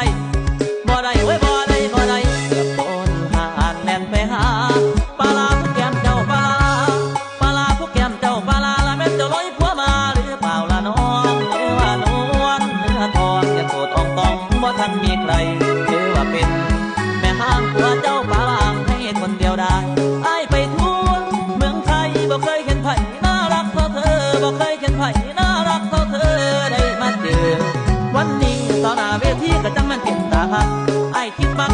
ได้บ่ได้โอ้ยบ่ได้บ่ได้เกือบโดนหานแล่นไปหาปลาลาผู้แก้มเจ้าปลาปลาลาผู้แก้มเจ้าปลาลาละแม่นเจ้าลอยผัวมาหรือเปล่าละน้องหรือว่านวลเนื้อทองจะโสดอ่องตองบ่ทันมีใครหรือว่าเป็นแม่ห้างผัวเจ้าปลาลางให้คนเดียวได้ไอ้ไปทั่วเมืองไทยบ่เคยเห็นไผน่ารักเท่าเธอบ่เคยเห็นไผน่ารักเท่าเธอได้มาเจอวันนี้ต่อหน้าเวทีก็จังมันเป็นตาหักไอ้คิดมาก